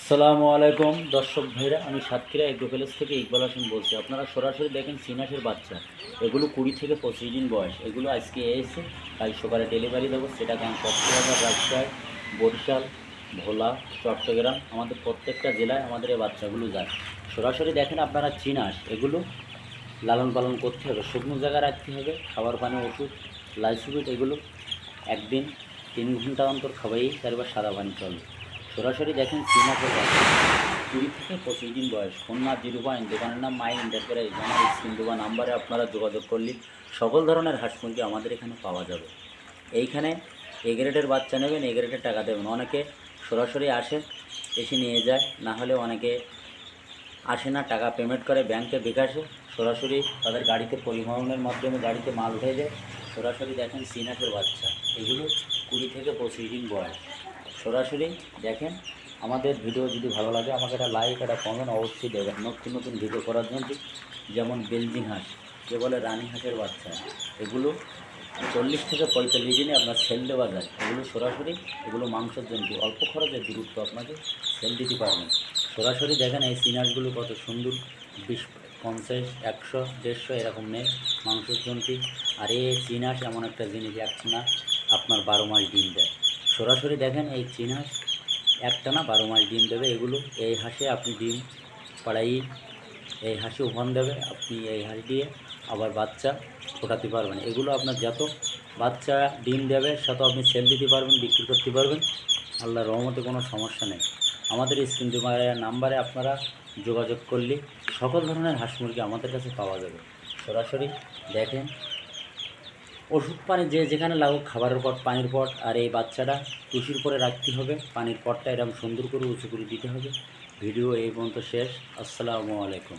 আসসালামু আলাইকুম দর্শক ভাইরা, আমি সাতক্ষীরা এগ্রো প্যালেস থেকে ইকবাল হোসেন বলছি। আপনারা সরাসরি দেখেন চিনাসের বাচ্চা, এগুলো 20 থেকে 25 দিন বয়স। এগুলো আজকে এসে কাল সকালে ডেলিভারি দেবো। সেটা কারণ কক্সবাজার, রাজশাহী, বরিশাল, ভোলা, চট্টগ্রাম, আমাদের প্রত্যেকটা জেলায় আমাদের এই বাচ্চাগুলো যায়। সরাসরি দেখেন আপনারা চিনাস, এগুলো লালন পালন করতে হবে, শুকনো জায়গায় রাখতে হবে, খাবার পানি ওষুধ লাইসোবিট এগুলো একদিন 3 ঘন্টা অন্তর খাওয়াই, তারপর সাদা পানি চলবে। সরাসরি দেখেন চিনাসের বাচ্চা 20 থেকে 25 দিন বয়স। খুলনা 0 পয়েন্ট, দোকানের নাম মাই এন্টারপ্রাইজ। আমার স্ক্রিন দেওয়া নাম্বারে আপনারা যোগাযোগ করলে সকল ধরনের হাঁস মুরগি আমাদের এখানে পাওয়া যাবে। এইখানে এ গ্রেডের বাচ্চা নেবেন, এ গ্রেডের টাকা দেবেন। অনেকে সরাসরি আসে, এসে নিয়ে যায়, না হলে অনেকে আসে না, টাকা পেমেন্ট করে ব্যাংকে বিকাশে, সরাসরি তাদের গাড়িতে পরিবহনের মাধ্যমে গাড়িতে মাল উঠে যায়। সরাসরি দেখেন চিনাসের বাচ্চা, এগুলো 20 থেকে 25 দিন বয়স। সরাসরি দেখেন। আমাদের ভিডিও যদি ভালো লাগে আমাকে একটা লাইক, একটা কমেন্ট অবশ্যই দেবেন নতুন নতুন ভিডিও করার জন্য। যেমন বেলজিং হাঁস, যে বলে রানী হাঁসের বাচ্চা, এগুলো 40 থেকে 45 দিনে আপনার সেল দেওয়া যায়। এগুলো সরাসরি, এগুলো মাংসের জন্য অল্প খরচে দ্রুত আপনাকে সেল দিতে পারবেন। সরাসরি দেখেন এই সিনাসগুলো কত সুন্দর, 20, 50, 100, 150 এরকম নেই মাংসের জন্যটি। আর এই চিনাস এমন একটা জিনিস, এক না আপনার 12 মাস ডিম দেয়। সরাসরি দেখেন এই চিনাস একটা না 12 মাস ডিম দেবে। এগুলো এই হাঁসে আপনি ডিম পাড়াই, এই হাঁসে ওভান দেবে, আপনি এই হাঁস দিয়ে আবার বাচ্চা ফোটাতে পারবেন। এগুলো আপনার যত বাচ্চা ডিম দেবে তত আপনি সেল দিতে পারবেন, বিক্রি করতে পারবেন। আল্লাহর রহমতে কোনো সমস্যা নেই। আমাদের স্ক্রিন নাম্বারে আপনারা যোগাযোগ করলে সকল ধরনের হাঁস মুরগি আমাদের কাছে পাওয়া যাবে। সরাসরি দেখেন ওষুধ পানি যে যেখানে লাগুক, খাবারের পট, পানির পট, আর এই বাচ্চাটা টুসির পরে রাখতে হবে। পানির পটটা এরকম সুন্দর করে উঁচু করে দিতে হবে। ভিডিও এই পর্যন্ত শেষ। আসসালামু আলাইকুম।